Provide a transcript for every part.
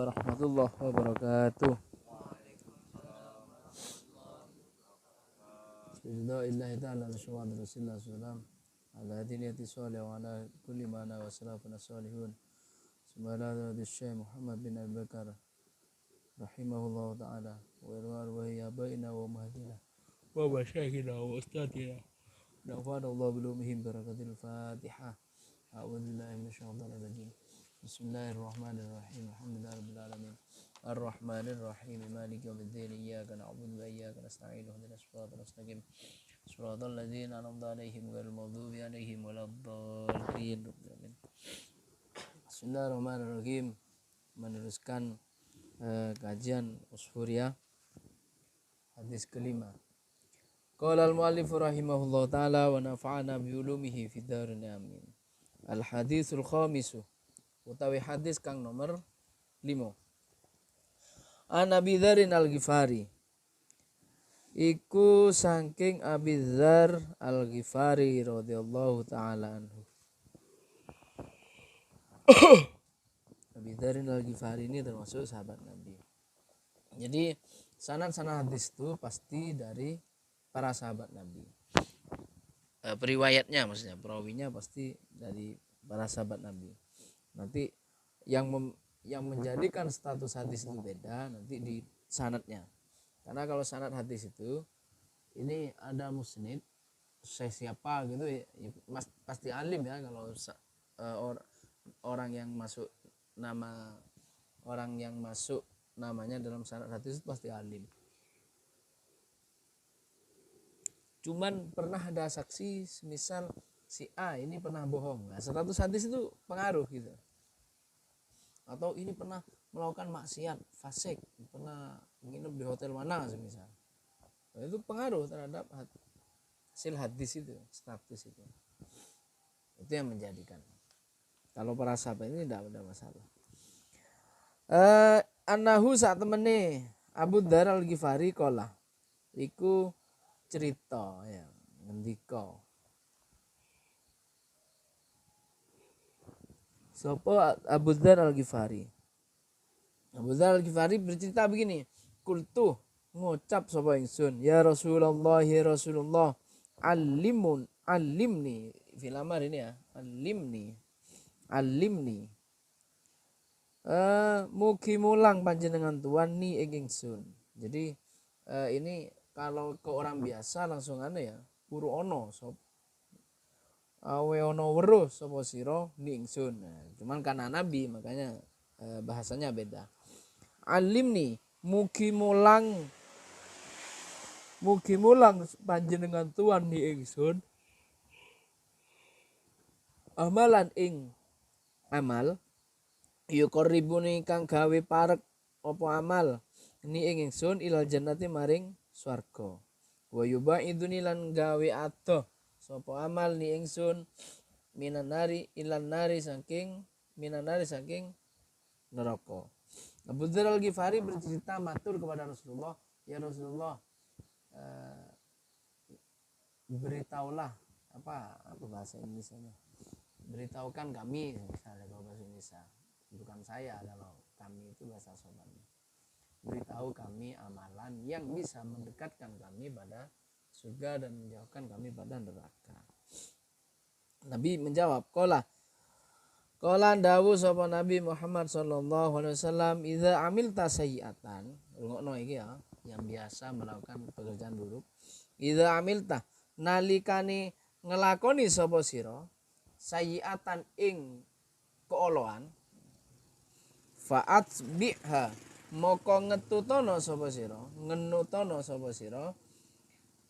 warahmatullahi wabarakatuh. Bismillahirrahmanirrahim. Ta'ala wa rasulullah sallam ala diniyati salih wa ala kulli mana wa salafuna salihun. Subhanallah Syekh Muhammad bin Abi Bakar rahimahullah ta'ala wa irwahi abaina wa mahdina wa masyayikhina wa ustadina. Nafa'anallahu bilumihim barakatil Fatihah. A'udzubillahi minasyaitonir rajim. Bismillahirrahmanirrahim. Alhamdulillahirabbil alamin. Ar-Rahmanir-Rahim. Maliki yaumiddin. Iyyaka na'budu wa iyyaka nasta'in. Ihdinas siratal mustaqim. Shiratal ladzina an'amta 'alaihim ghairil maghdubi 'alaihim waladdallin. Bismillahirrahmanirrahim. Meneruskan kajian Usfuriyah hadis kelima. Qala al-mu'allif rahimahullah ta'ala wa nafa'ana bi ulumihi fid dharain amin. Al-hadisul khamisu utawi hadis kang nomor 5. An Abi Dzarin Al-Ghifari iku saking Abi Dzar Al-Ghifari radhiyallahu taala anhu. Abi Dzarin Al-Ghifari ini termasuk sahabat Nabi. Jadi sanad-sanad hadis itu pasti dari para sahabat Nabi. Periwayatnya maksudnya, perawinya pasti dari para sahabat Nabi. Nanti yang menjadikan status hadis itu beda nanti di sanadnya. Karena kalau sanad hadis itu ini ada musnid, siapa gitu ya, pasti alim ya. Kalau orang yang masuk namanya dalam sanad hadis itu pasti alim. Cuman pernah ada saksi semisal si A ini pernah bohong. Nah, status hadis itu pengaruh gitu. Atau ini pernah melakukan maksiat, fasik, pernah menginap di hotel mana semisal. Nah, itu pengaruh terhadap hasil hadis itu, status itu. Itu yang menjadikan. Kalau para sahabat ini tidak ada masalah. Anahu saat temene Abu Dzar Al-Ghifari qala iku cerita ya ngendika sapa Abu Dzar Al-Ghifari. Abu Dzar Al-Ghifari bercerita begini, kultu ngucap sapa ingsun, ya Rasulullah ya Rasulullah, alimni filamar ini ya, alimni mugi mulang panjenengan tuan ni ing ingsun. Jadi ini kalau ke orang biasa langsung ya puru ono sop awe ono weruh sapa sira ni ingsun. Nah, cuman karena nabi makanya bahasanya beda. Alimni mugi mulang panjenengan tuan ni ingsun amalan ing amal yuqarribuni kang gawe parek apa amal ni ing ingsun ilal jannati maring swarga. Wa yubaiduni lan gawe adoh sapa amal ni ingsun minanari ilan nari saking neraka. Abu Dzar Al-Ghifari bercerita matur kepada Rasulullah, ya Rasulullah, beritahulah apa bahasa Indonesianya, beritahukan kami misalnya kalau bahasa Indonesia, bukan saya, kalau kami itu bahasa sobatnya. Beritahu kami amalan yang bisa mendekatkan kami pada surga dan menjauhkan kami pada neraka. Nabi menjawab, Qala dawu sapa Nabi Muhammad sallallahu alaihi wasallam, idza amilta sayyi'atan, rungokno iki ya, yang biasa melakukan pekerjaan buruk. Idza amilta nalikane ngelakoni sapa sira sayyi'atan ing keoloan, fa'at biha moko ngenutono sapa sira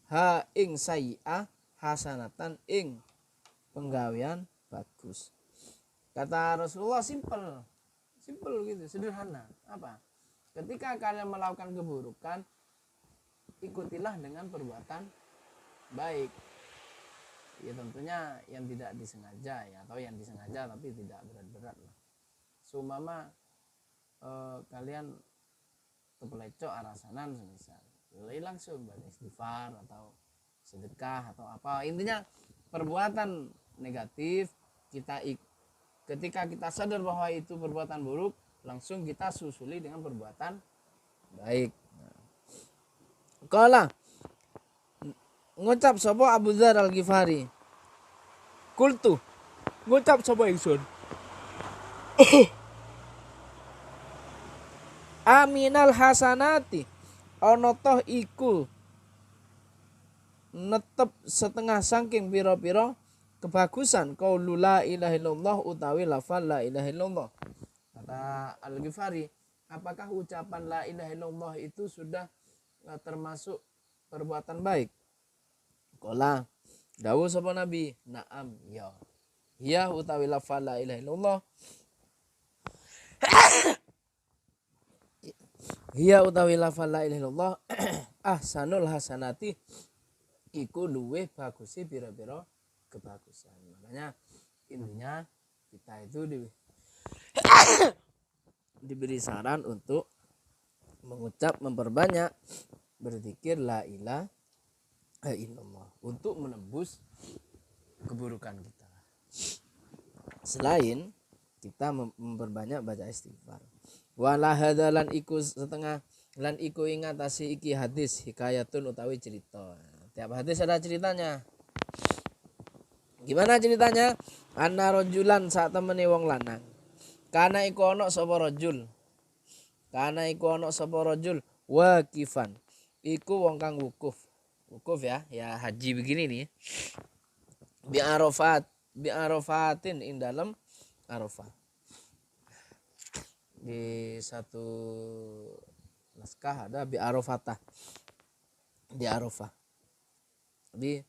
ha ing sayyi'ah hasanatan ing penggawean bagus. Kata Rasulullah simple gitu, sederhana. Apa? Ketika kalian melakukan keburukan, ikutilah dengan perbuatan baik. Ya tentunya yang tidak disengaja ya, atau yang disengaja tapi tidak berat-berat lah. Seumpama kalian kepelecok arasanan semisal, langsung beristighfar atau sedekah atau apa. Intinya perbuatan negatif ketika kita sadar bahwa itu perbuatan buruk, langsung kita susuli dengan perbuatan baik. Qala ngucap sapa Abu Dzar Al-Ghifari, kultu ngucap sapa ingsun, aminal hasanati ana toh iku netep setengah saking pira-pira kebagusan qaulu la ilaha illallah utawi lafal la ilaha illallah. Kata Al-Ghifari, apakah ucapan la ilaha illallah itu sudah termasuk perbuatan baik? Qala dawuh sapa Nabi, na'am ya. Ya utawi lafal la ilaha illallah hiya utawi lafal la ilaha illallah ahsanul hasanati iku luweh bagusi pira-pira kebagusan. Makanya intinya kita itu diberi saran untuk mengucap, memperbanyak berzikir la ilaha illallah untuk menembus keburukan kita. Selain kita memperbanyak baca istighfar. Wala hadalan iku setengah lan iku ingatasi iki hadis hikayatun utawi cerita. Tiap hadis ada ceritanya. Gimana ceritanya? Anna rajulan saat temene wong lanang. Kana iku ana sapa rajul. Kana iku ana sapa rajul waqifan. Iku wong kang wukuf. Wukuf ya haji begini nih. Bi Arafatin ing dalem Arafah. Di satu naskah ada bi Arafatah. Di Arafah. Jadi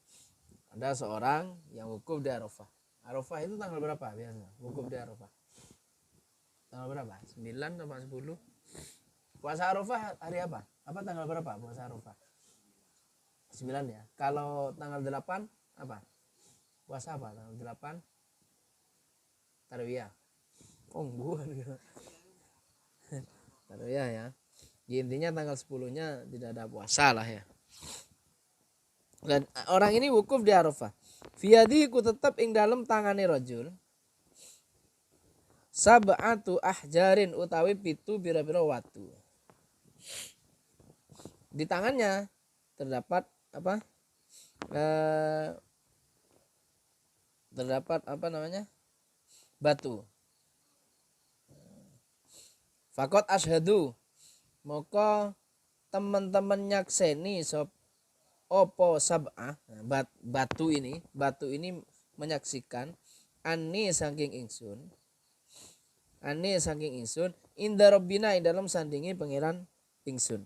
ada seorang yang wukuf di Arafah. Arafah itu tanggal berapa biasanya? Wukuf di Arafah. Tanggal berapa? 9 sama 10. Puasa Arafah hari apa? Apa tanggal berapa puasa Arafah? 9 ya. Kalau tanggal 8 apa? Puasa apa tanggal 8? Tarwiyah. Oh, bukan gitu. Tarwiyah ya. Intinya tanggal 10-nya tidak ada puasa lah ya. Dan orang ini wukuf di Arafah. Fiyadi ku tetap ing dalam tangane rajul sab'atu ahjarin utawi pitu bira-bira watu. Di tangannya terdapat apa? Terdapat apa namanya? Batu. Fakot ashadu maka teman-teman nyakseni sop opo sab'ah batu ini menyaksikan ani saking ingsun inda rabbina ing dalam sandingi pangeran ingsun.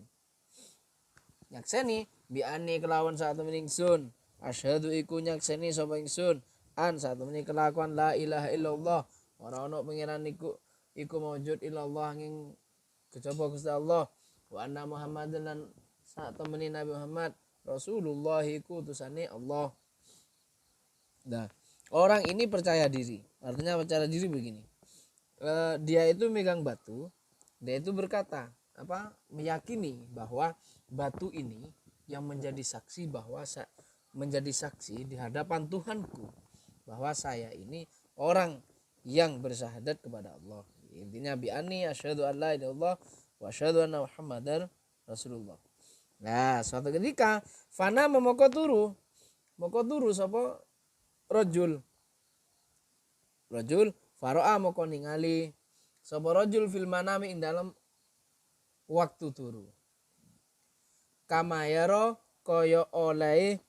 Nyakseni bi ani kelawan saat temen ingsun asyhadu iku nyakseni sapa ingsun an saat temen kelakuan la ilaha illallah ora ana pangeran iku maujud illallah ing kejaba Gusti Allah wa anna Muhammadan lan saat temen Nabi Muhammad Rasulullah iku utusane Allah. Nah, orang ini percaya diri. Artinya percaya diri begini. Dia itu megang batu, dia itu berkata, meyakini bahwa batu ini yang menjadi saksi di hadapan Tuhanku bahwa saya ini orang yang bersyahadat kepada Allah. Intinya bi anni asyhadu an la ilaha illallah wa asyhadu anna Muhammadar Rasulullah. Nah, suatu ketika fana moko turu sapa rajul faro'a moko ningali sapa rajul fil manami ing dalam waktu turu kamayaro kaya oleh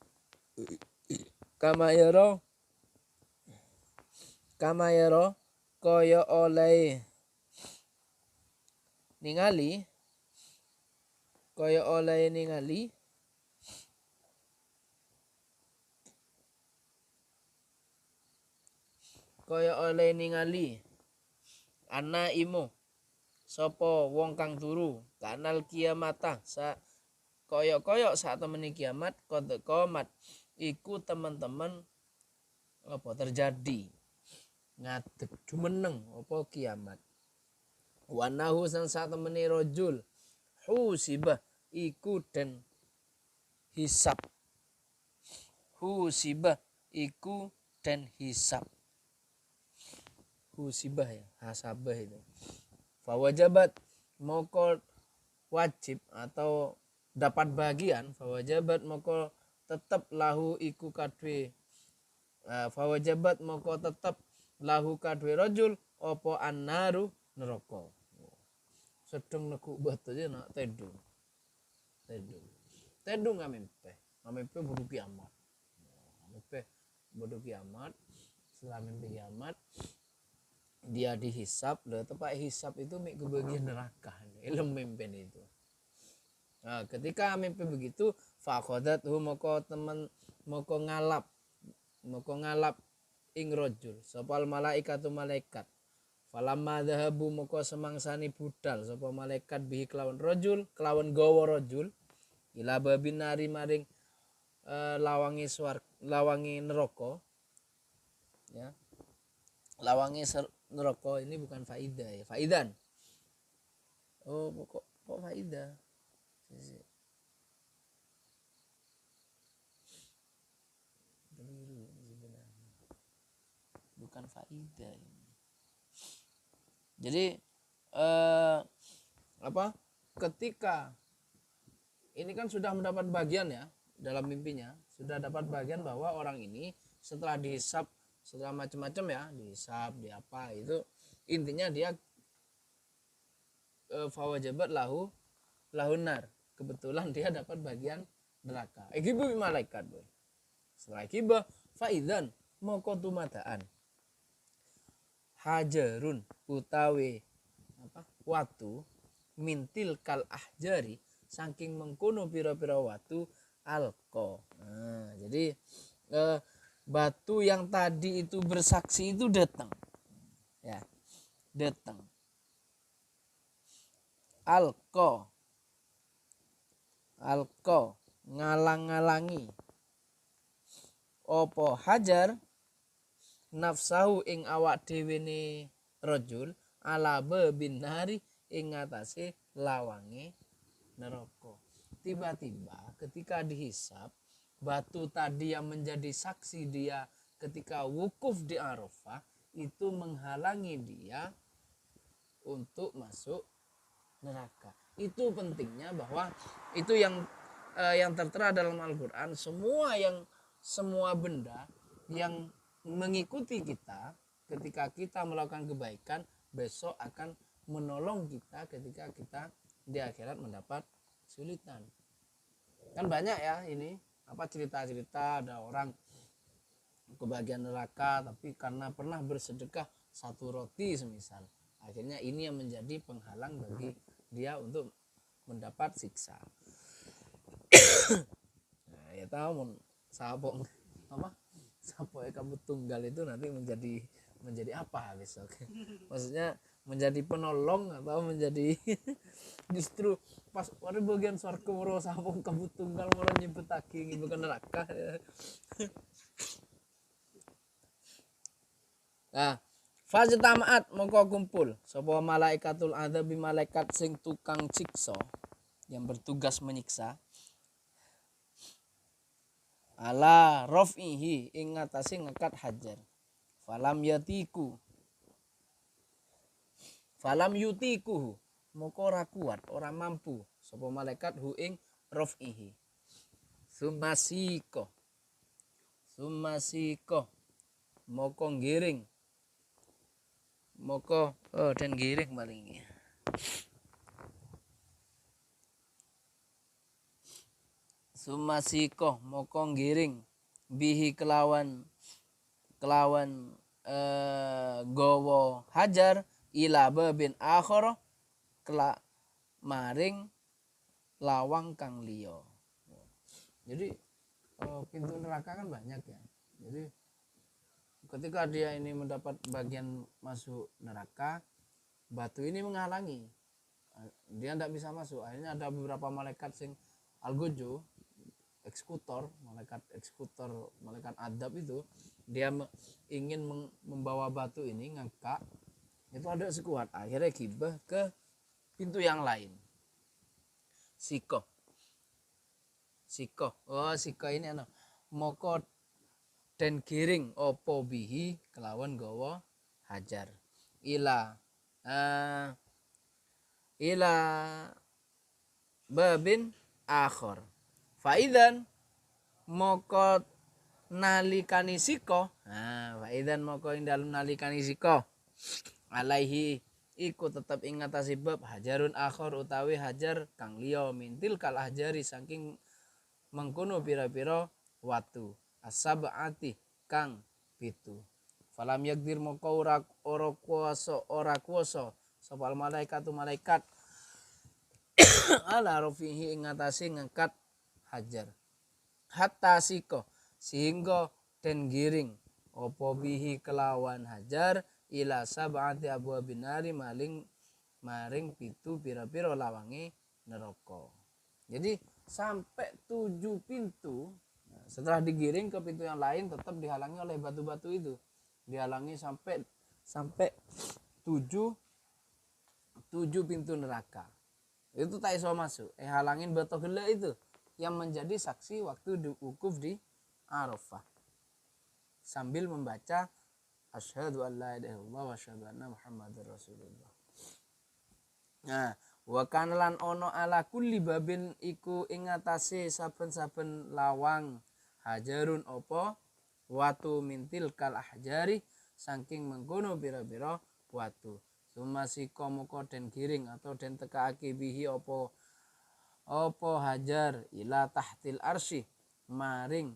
ningali ana imo sapa wong kang turu kanal kiamata koyok saat temeni kiamat qad qomat iku teman-teman apa terjadi ngadeg jumeneng apa kiamat wanahu sang saat temeni rajul husibah iku den hisab husibah ya hasabah itu fawajabat moko wajib atau dapat bagian, fawajabat moko tetap lahu iku kadwe, fawajabat moko tetap lahu kadwe rajul opo annaru neraka. Sedeng neku batu aja nak tedung ngamimpe bodoh kiamat, setelah mimpi kiamat dia dihisap, tepat hisap itu mik ke bagian neraka, ilmu mimpi itu. Nah, ketika mimpi begitu, fakhodat moko teman moko ngalap ing rojul, sopal malaikatu malaikat. Falamma dhahabu moko semangsani budal sapa malaikat bihi kelawan rojul, kelawan gawa rojul, ila babin nari maring lawangi neraka. Ya. Lawangi neraka ini bukan faidah ya, faidan. Oh, kok faidah? Bukan faidah ini. Jadi ketika ini kan sudah mendapat bagian ya, dalam mimpinya sudah dapat bagian bahwa orang ini setelah dihisap, setelah macam-macam ya, dihisap, di apa itu, intinya dia fawajabat lahunar, kebetulan dia dapat bagian neraka. Ikibu malaikat boy. Setelah ikiba faidan moko tumadaan hajarun utawi watu mintil kal ahjari saking mengkono pira-pira watu alko. Nah, jadi batu yang tadi itu bersaksi itu datang, ya, datang. Alko ngalang-ngalangi opo hajar nafsahu ing awak dhewe ne rajul ala bin nari ing atase lawange neraka. Tiba-tiba ketika dihisap, batu tadi yang menjadi saksi dia ketika wukuf di Arafah itu menghalangi dia untuk masuk neraka. Itu pentingnya bahwa itu yang tertera dalam Al-Qur'an, semua benda yang mengikuti kita ketika kita melakukan kebaikan besok akan menolong kita ketika kita di akhirat mendapat kesulitan. Kan banyak ya ini cerita-cerita ada orang kebagian neraka tapi karena pernah bersedekah satu roti semisal, akhirnya ini yang menjadi penghalang bagi dia untuk mendapat siksa. Nah, ya tahu sabong sapo kamu tunggal itu nanti menjadi apa besok? Maksudnya menjadi penolong atau menjadi justru pas pada bagian surga moro sabong kamu tunggal moro nyebetake bukan neraka. Nah, fajtamaat mongko kumpul sapa malaikatul adzabi malaikat sing tukang siksa yang bertugas menyiksa ala rafihi ing ngatasi ngekat hajar falam yutiku moko ora kuat ora mampu sapa malaikat hu ing rafihi sumasiko moko ngiring moko dan giring malingnya sumasiko moko ngiring bihi kelawan gowo hajar ila babin akhara maring lawang kang liya. Jadi pintu neraka kan banyak ya. Jadi ketika dia ini mendapat bagian masuk neraka, batu ini menghalangi. Dia tidak bisa masuk. Akhirnya ada beberapa malaikat sing algojo malaikat eksekutor, malaikat adab itu dia ingin membawa batu ini ngangkat, itu ada sekuat, akhirnya gibah ke pintu yang lain. Siko ini moko dan giring opo bihi kelawan gawa hajar ila ila babin akhor. Faidan moko nalikani siko, faidan moko ing dalem nalikani siko alaihi iku tetep ing ngatasi bab hajarun akhor utawi hajar kang liya mintil kal ahjari saking mengkono pira-pira watu asabati kang pitu. Falam yakdir moko ora kuwasa sapa malaikatu malaikat ala rafihi ing ngatasi ngangkat hajar hatta siko sehingga den giring opo bihi kelawan hajar ila sab'ati abwabin nari maring pitu pira-pira lawange neraka. Jadi sampai 7 pintu setelah digiring ke pintu yang lain tetap dihalangi oleh batu-batu itu. Dihalangi sampai 7 pintu neraka. Itu tak iso masuk. Halangin batu gele itu yang menjadi saksi waktu wukuf di Arafah. Sambil membaca asyhadu an la ilaha illallah wa asyhadu anna muhammadar rasulullah. Nah, wa kana lan ono ala kulli babin iku ing atase saben-saben lawang hajarun opo watu mintil kal ahjari saking mengkono pira-pira watu. Sumasiko moko den giring atau den tekaake bihi opo hajar ila tahtil arsy maring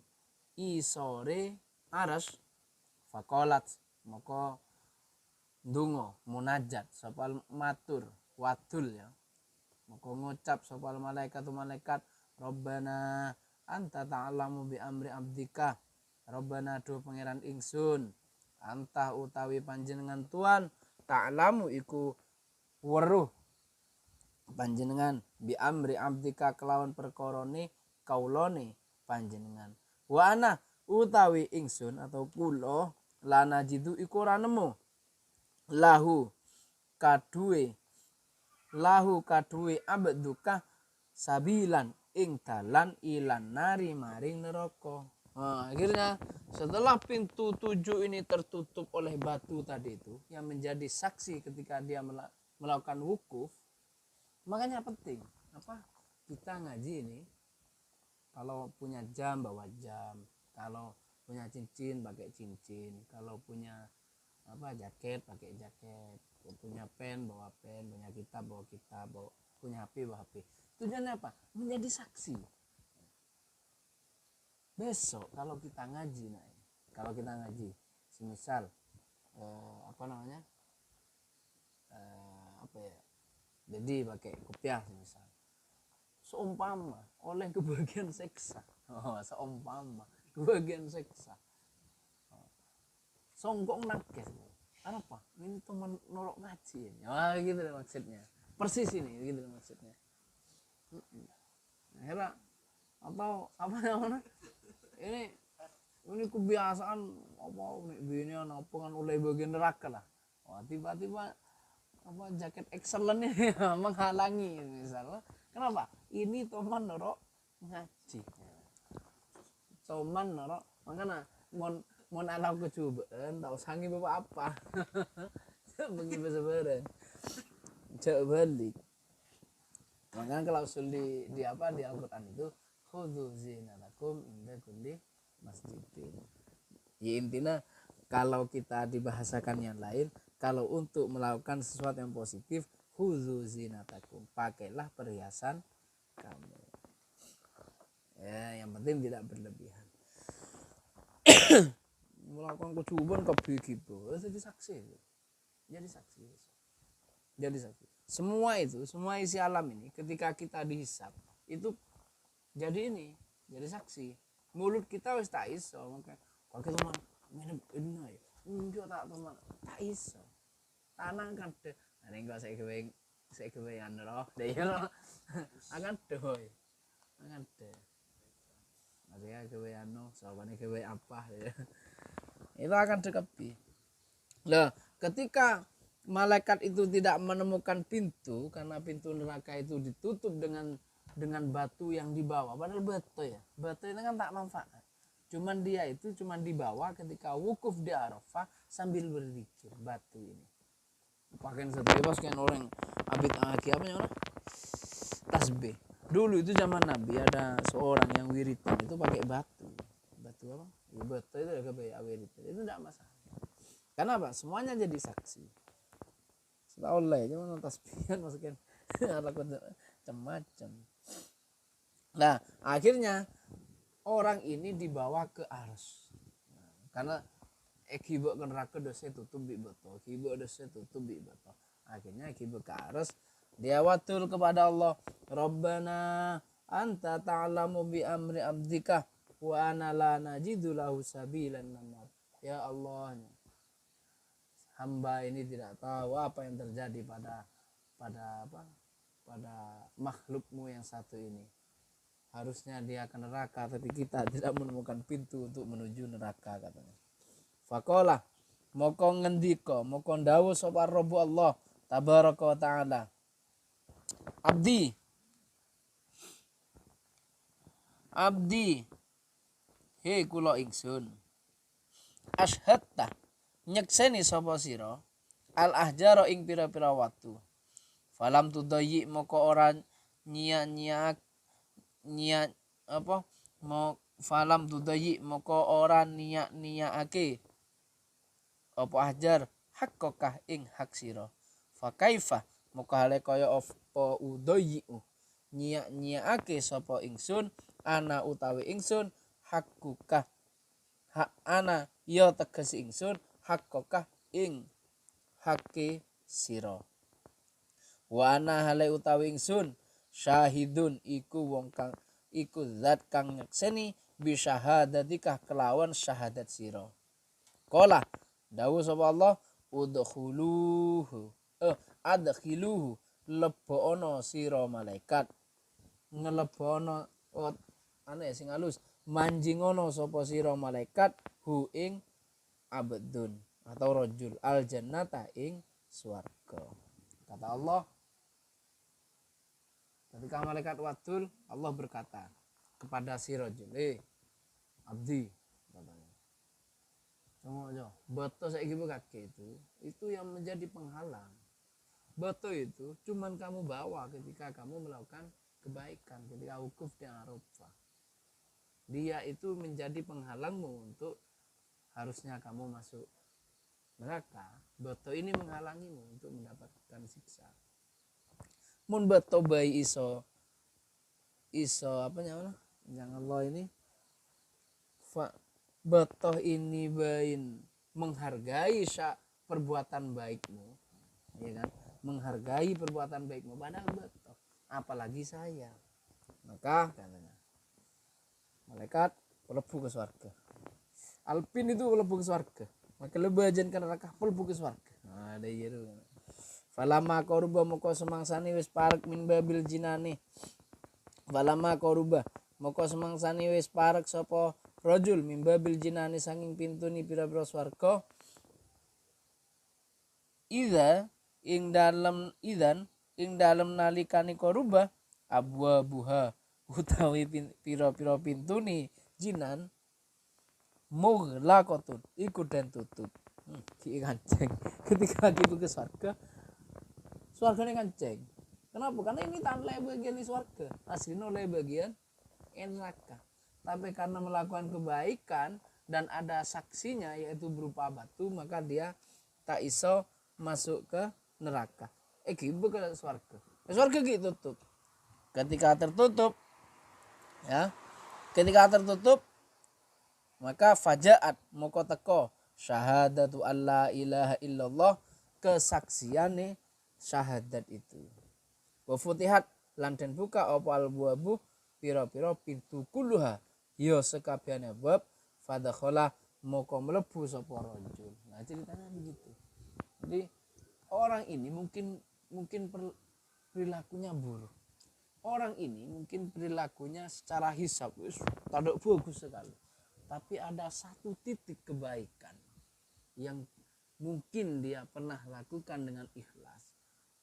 isore aras fakolat moko ndonga munajat sapa matur wadul ya moko ngucap sapa malaikat Rabbana anta ta'lamu bi amri abdika Rabbana do pangeran ingsun anta utawi panjenengan Tuhan ta'lamu iku weruh panjenengan bi amri abdika kelawan perkorone kaulone panjenengan wa ana utawi ingsun atau kula lana jitu iku ora nemu lahu kaduwe abduka sabilan ing dalan ilan nari maring neraka. Akhirnya setelah pintu 7 ini tertutup oleh batu tadi itu yang menjadi saksi ketika dia melakukan wukuf, makanya penting kita ngaji ini kalau punya jam bawa jam, kalau punya cincin pakai cincin, kalau punya jaket pakai jaket, punya pen bawa pen, punya kitab bawa kitab, punya HP bawa HP. Tujuannya apa? Menjadi saksi. Besok kalau kita ngaji, semisal jadi pakai kopiah semisal, seumpama oleh kebagian seksa, songgong nakes, apa? Ini teman nolok ngaji, gitu maksudnya, persis ini, gitu maksudnya. Akhirnya atau apa namanya? Ini kebiasaan ini apa kan oleh bagian neraka lah. Tiba-tiba jaket excellent ini menghalangi misalnya. Kenapa? Ini teman norok ngaji. Teman norok makanya mon alam kecubaan tahu sangi bapak apa. Begitu sebenarnya. Coba balik. Makanya kalau di Al-Qur'an itu khudzu zinatakum inda kulli masjidin. Ya intinya kalau kita dibahasakan yang lain, kalau untuk melakukan sesuatu yang positif, khudzu zinatakum, pakailah perhiasan kamu. Ya, yang penting tidak berlebihan. Melakukan kecubuan gitu. Jadi saksi. Semua isi alam ini ketika kita dihisab itu jadi saksi. Mulut kita wis tak iso, maka kalau kita minum ini ya, enggak tak teman, tak iso. Tanang kan deh, nek enggak saya kewe roh, deh ya akan deh. Maksudnya kewe soalnya kewe apa ya. Itu akan dekepi. Lah, ketika malaikat itu tidak menemukan pintu karena pintu neraka itu ditutup dengan batu yang dibawa, padahal batu itu kan tak manfaat, cuman dia itu cuman dibawa ketika wukuf di Arafah sambil berzikir. Batu ini pakaian setiap kan orang tasbih apa namanya, tasbih. Dulu itu zaman Nabi ada seorang yang wiritan itu pakai batu apa ya, batu itu ada kayak wiritan itu tidak masalah. Karena apa, semuanya jadi saksi. Setelah oleh cuma tasbihan masukin macam-macam. Nah akhirnya orang ini dibawa ke arsy, karena kibo ke neraka dosa tutup bi beto, kibo dosa tutup bi beto. Akhirnya kibo ke arsy, dia watul kepada Allah, Rabbana anta ta'lamu bi amri abdika wa ana la najidu lahu sabilan nanar. Ya Allah, hamba ini tidak tahu apa yang terjadi pada makhlukmu yang satu ini. Harusnya dia ke neraka, tapi kita tidak menemukan pintu untuk menuju neraka, katanya. Faqala, moko ngendika, moko dawuh sapa Rabbu Allah tabaraka wa taala, abdi he kula ingsun, asyhadta nyekseni sapa sira al ahjara ing pira-pira watu, falam tudayyi moko ora falam tudayyi moko ora niyaake apa ahjar haqqah ing hak sira, fa kaifa moko hale kaya apa udayyi nyiake sapa ingsun ana utawi ingsun haqqah hak ana ya tegesi ingsun haqqah ing hake sira, wa ana hale utawi ingsun syahidun iku wong kang iku zat kang nyekseni bi syahadatika kelawan syahadat sira. Qala dawuh sapa Allah, adkhiluhu lebono sira malaikat, ngelebono sing halus manjingono sapa sira malaikat hu ing abdun atau rajul al jannata ing swarga. Kata Allah, ketika malaikat wadul, Allah berkata kepada si rajul, abdi, katanya. Tunggu aja, batu saiki kaki itu yang menjadi penghalang. Batu itu cuman kamu bawa ketika kamu melakukan kebaikan, ketika wukuf di Arafah. Dia itu menjadi penghalangmu untuk harusnya kamu masuk neraka. Batu ini menghalangimu untuk mendapatkan siksa. Mun beto bayi iso apa namanya, yang Allah ini beto ini bain menghargai perbuatan baikmu, ya kan, menghargai perbuatan baikmu, padahal beto apalagi saya, maka katanya malaikat mlebu ke surga. Alpin itu mlebu ke surga, maka lebih ajan ke neraka mlebu ke surga. Nah ada gitu. Falama koruba moko semangsani wis parek min babil jinani. Falama koruba moko semangsani wis parek sapa rajul min babil jinani sanging pintuni pira-pira swarga. Ing dalem nalikane koruba abwabuha utawi pira-pira pintuni jinan mughlaqatun iku den tutup. Ki kanceng ketika gitu ke surga. Swargane kanceng. Kenapa? Karena ini tanleh bagian di swarga, aslinya oleh bagian neraka. Tapi karena melakukan kebaikan dan ada saksinya yaitu berupa batu, maka dia tak iso masuk ke neraka. Gitu ke swarga. Swarga gitu tutup. Ketika tertutup, maka fajaat moko teko syahadatu alla ilaha illallah, kesaksiane syahadat itu. Wa futihat lan den buka apa albuabu pira-pira pintu kulluha ya sekabehane bab fadakhala moko mlebu sapa rajul. Nah ceritanya begitu. Jadi orang ini mungkin perilakunya buruk. Orang ini mungkin perilakunya secara hisab wis tidak bagus sekali. Tapi ada satu titik kebaikan yang mungkin dia pernah lakukan dengan ikhlas.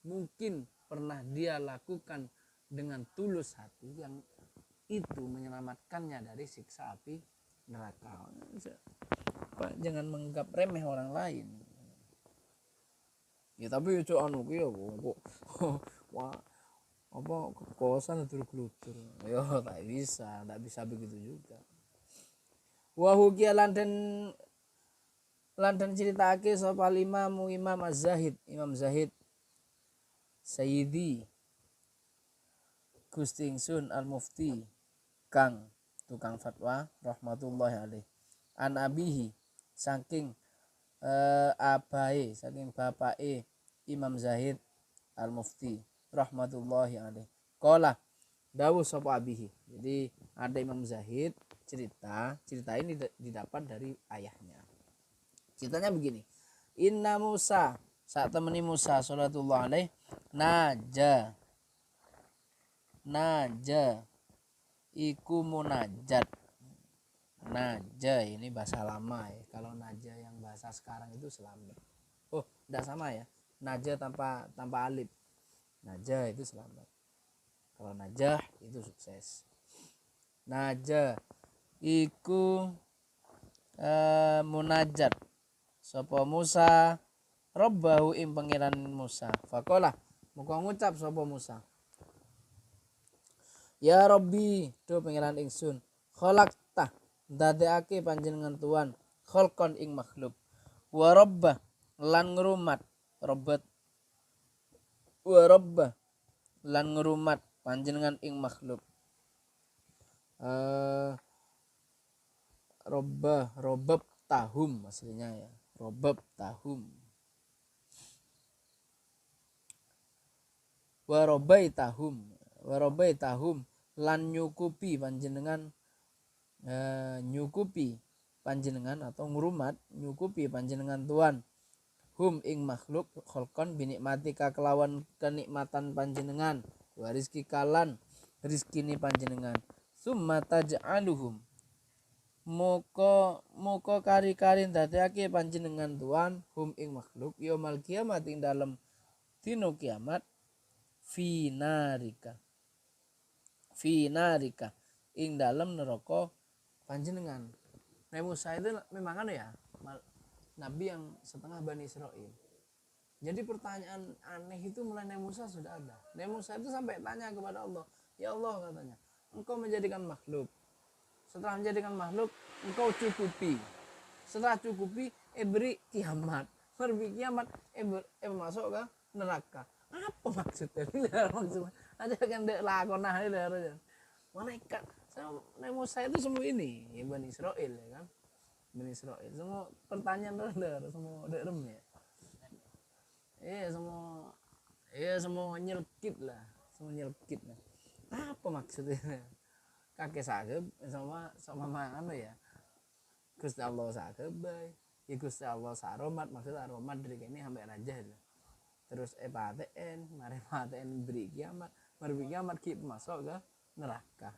Mungkin pernah dia lakukan dengan tulus hati, yang itu menyelamatkannya dari siksa api neraka. Jangan menganggap remeh orang lain. Ya tapi yo anu ku yo kok wah apa kosan glutur. Yo tak bisa begitu juga. Wa hukia lanten ceritake sapa Imam Az-Zahid, Imam Zahid Sayyidi Gusti Ingsun Al-Mufti kang tukang fatwa rahmatullahi alaih. An abihi saking abahe saking bapake Imam Zahid Al-Mufti rahmatullahi alaih. Qala dawuh sapa abihi. Jadi ada Imam Zahid cerita ini didapat dari ayahnya. Ceritanya begini. Inna Musa saat temani Musa sallallahu alaihi naja iku munajat. Naja ini bahasa lama ya. Kalau naja yang bahasa sekarang itu selamat. Oh, tidak sama ya. Naja tanpa alif. Naja itu selamat. Kalau najah itu sukses. Naja iku munajat sapa Musa Rabbahu ing pangeran Musa. Faqala muga ngucap sapa Musa. Ya Rabbi, do pangeran ingsun, khalaqta ndadekake panjenengan Tuhan khalqan ing makhluk. Wa rabbah lan ngrumat robot. Wa rabbah lan ngrumat panjenengan ing makhluk. Robab tahum aslinya ya. Robab tahum. Warobai tahum lan nyukupi panjenengan atau ngurumat nyukupi panjenengan Tuhan hum ing makhluk kholkon binikmatika kelawan kenikmatan panjenengan wa rizki kalan rizkini panjenengan summa taj'aluhum moko kari-kari ndadekake panjenengan Tuhan hum ing makhluk yaumul kiamat ing dalem dina kiamat finarika ing dalem neraka panjenengan. Nabi Musa itu memang kan ya nabi yang setengah Bani Israel. Jadi pertanyaan aneh itu mulai Nabi Musa sudah ada. Nabi Musa itu sampai tanya kepada Allah, ya Allah katanya, engkau menjadikan makhluk. Setelah menjadikan makhluk, engkau cukupi. Setelah cukupi, beri kiamat. Beri kiamat, masuk ke neraka. Apa maksudnya? Maksudnya aja kan dek lakonah ini harusnya. Malaikat. Nabi Musa itu semua ini, ya Bani Israel ya kan. Bani Israel. Semua pertanyaan semua dek rem ya. Semua nyelkit lah. Semua nyelkit lah. Apa maksudnya? Kakek sagep sama mana ya Gusti Allah sagep bae ya Gusti Allah saromat maksud aromat dari ini sampai raja lah terus paten mari paten beri kiamat kita masuk ke neraka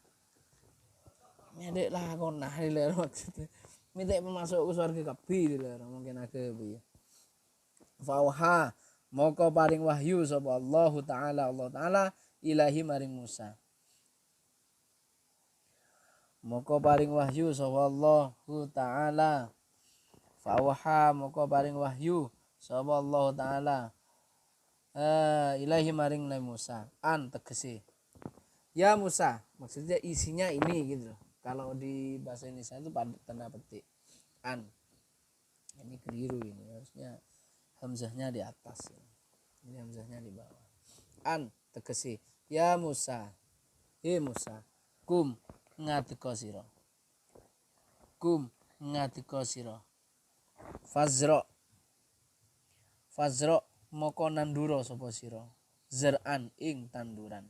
medek lah konah ler maksudnya minta masuk ke surga kabeh ler mungkin agak piye fauha moko paring wahyu sapa Allah taala ilahi maring Musa. Moko paring wahyu sapa Allah taala fawha moko paring wahyu sapa Allah taala ilahi maring Nabi Musa an tegese ya Musa maksudnya isinya ini gitu kalau di bahasa Indonesia itu tanda petik an ini keliru ini harusnya hamzahnya di atas ini hamzahnya di bawah an tegese ya Musa Musa kum ngadeka sira fazro moko nandura sapa sira zar'an ing tanduran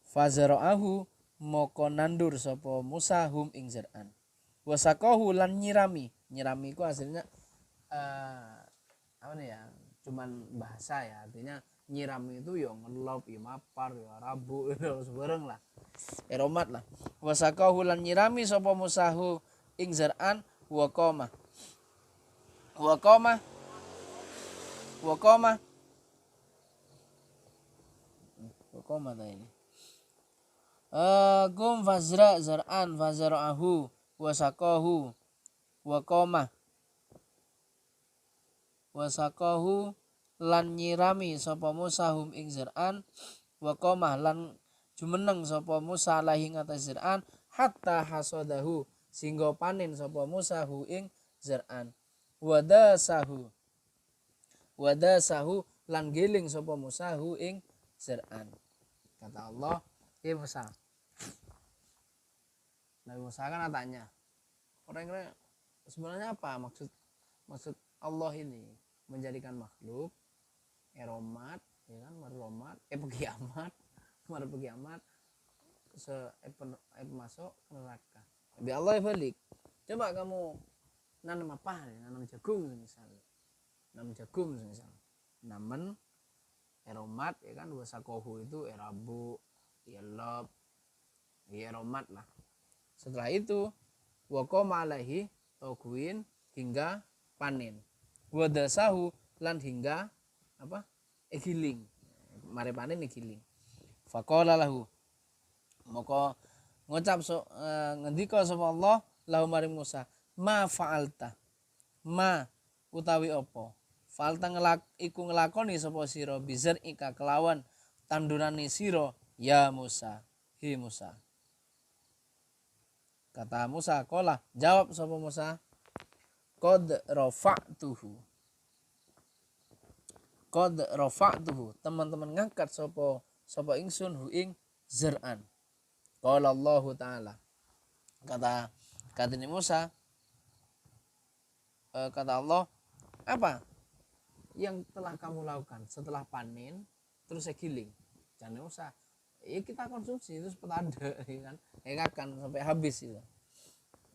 fazra'ahu moko nandur sapa Musa hum ing zar'an wasaqahu lan nyirami ku hasilnya apa nih ya cuman bahasa ya artinya nyirami itu ya ngelop ya mapar ya rabu itu sebarang lah eromat lah wasaqahu lan nyirami sapa Musahu ing zar'an wa qoma ta ini gum fazra zar'an fazra'ahu wasaqahu wa qoma wasaqahu lan nyirami sapa Musa hum ing Zir'an wa qamah lan jumeneng sapa Musa alaihi ngatas Zir'an hatta hasadahu singgo panen sapa Musa hu ing Zir'an wadasahu lan giling sapa Musa hu ing Zir'an. Kata Allah, "Ya Musa." Nabi Musa kan tanya, orang-orang sebenarnya apa maksud Allah ini menjadikan makhluk eromat, ya kan, meromat, pegiamat, pegiamat, masuk ke neraka. Tapi Allah balik, coba kamu nanam apa? Nanam jagung misalnya, namen eromat, ya kan, wasakohu itu erabu, yelop, eromat lah. Setelah itu waqama alaihi toguin hingga panen, wadasahu lan hingga apa giling, mare panen giling. Faqala lahu maka ngucap ngendika sapa Allah lahu maring Musa, ma fa'alta, ma utawi apa fa'alta iku nglakoni sapa sira bizar ika kelawan tandurane sira ya Musa, hi Musa. Kata Musa, kola jawab sapa Musa, qad rafa'tuhu, teman-teman ngangkat sapa ingsun hu ing Zir'an. Qala Allah taala, kata Musa, kata Allah, apa yang telah kamu lakukan setelah panen terus saya giling? Jangan Musa, ya kita konsumsi terus petanda, ya kan, akan sampai habis itu.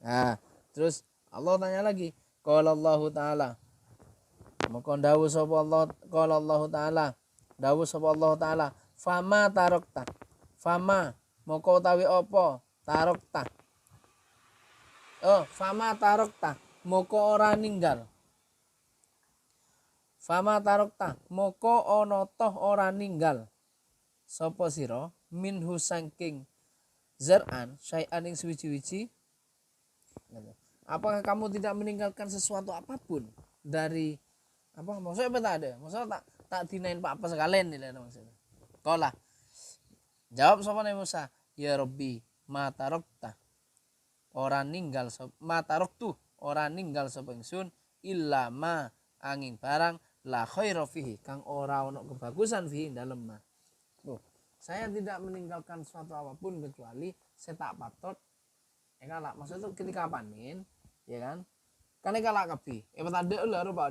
Nah, terus Allah tanya lagi, qala Allah taala, maka dawuh sapa Allah, qala Allah taala, dawuh sapa Allah taala, fama tarokta, fama maka utawi apa tarokta, fama tarokta maka ora ninggal, fama tarokta maka ana toh ora ninggal sapa sira minhu saking Zir'an syai'an ing suwi-wiji. Apakah kamu tidak meninggalkan sesuatu apapun dari apa? Maksudnya apa tak ada? Maksudnya tak dinain apa sekalian nih maksudnya. Qala jawab sapa Nabi Musa, ya Rabbi ma tarokta ora ninggal ma taroktu ora ninggal sapa ingsun illa ma angin barang la khaira fihi kang ora ono kebagusan fihi dalem ma. Saya tidak meninggalkan suatu apapun kecuali saya tak patot kalak. Maksudnya itu ketika panen, ya kan kalak kapi ada ulah rupa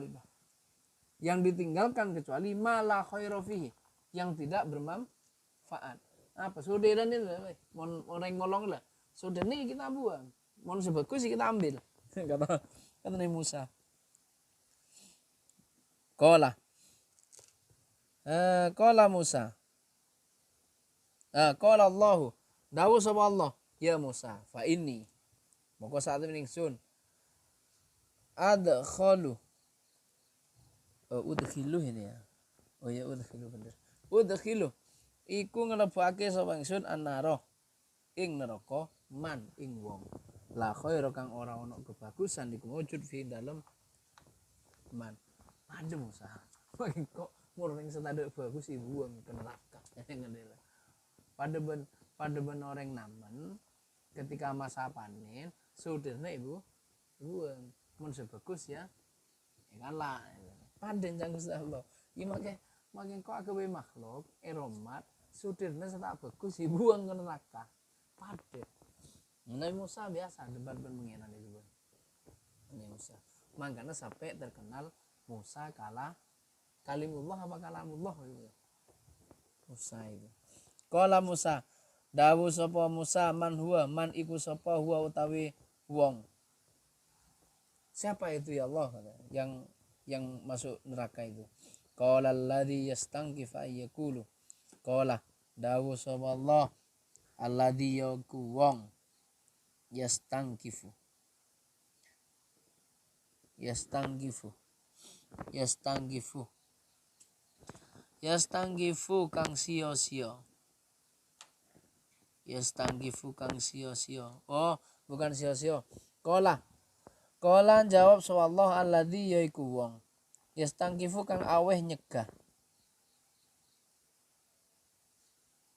yang ditinggalkan kecuali malah khairu fihi yang tidak bermanfaat. Apa sudah dan ini orang ngolong lah sudah nih kita buang, mau sebagus sih kita ambil. kata Nabi Musa. Qala Musa, qala Allahu dawuh sapa Allah, ya Musa fa inni moko saat ini ingsun adkhalu udkhilu ini ya. Oh ya udkhilu bener. Udkhilu iku nglebokake sapa ingsun annara ing neraka man ing wong la khaira kang ora ana kebagusan iku wujud fi dalem man. Ada Musa. Kok murning setaduk bagus ibu wong ke neraka. Pada ben orang namen ketika masa panen sudahnya ibu mun sebagus ya kan lah paden jang Gusti Allah iki makin kok agawe makhluk eromat sudahnya setak bagus ibu ke neraka paden. Nabi Musa biasa debat mengenai itu Nabi Musa makanya sampai terkenal Musa kalimullah apa kalamullah itu Musa itu. Qala Musa dawuh sapa Musa man huwa man iku sapa huwa utawi wong. Siapa itu ya Allah yang masuk neraka itu. Qala alladzi yastankifu ayyakulu. Qala dawuh sapa Allah alladzi yaku wong yastankifu kang sia-sia. Yastanggifu kang sia-sia. Oh, bukan sia-sia. Qala jawab sapa Allah alladzi yaiku wong yastangkifu kang aweh nyegah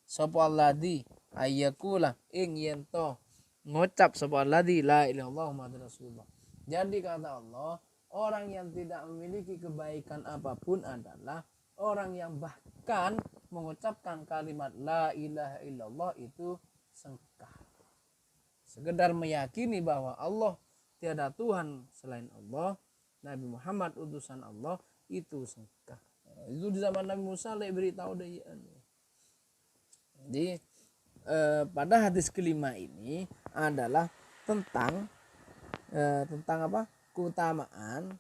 sapa alladzi ayyakula ing yen to ngucap sapa alladzi la ilaha illallah muhammadur rasulullah. Jadi kata Allah, orang yang tidak memiliki kebaikan apapun adalah orang yang bahkan mengucapkan kalimat la ilaha illallah itu sengkah. Sekedar meyakini bahwa Allah tiada Tuhan selain Allah, Nabi Muhammad utusan Allah itu sengkah. Itu di zaman Nabi Musa lek beritahu deh. Jadi pada hadis kelima ini adalah tentang apa? Keutamaan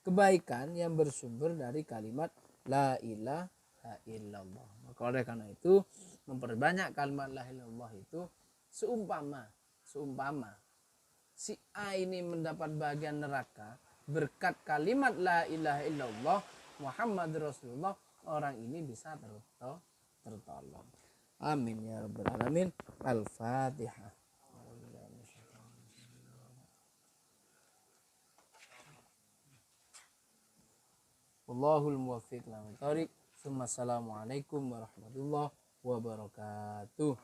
kebaikan yang bersumber dari kalimat la ilaha illallah. Maka oleh karena itu memperbanyak kalimat la ilaha illallah itu seumpama si A ini mendapat bagian neraka berkat kalimat la ilaha illallah Muhammad Rasulullah, orang ini bisa tertolong. Amin ya rabbal alamin. Al-Fatihah. Wallahul muwaffiq ila thoriq. Assalamualaikum warahmatullahi wabarakatuh.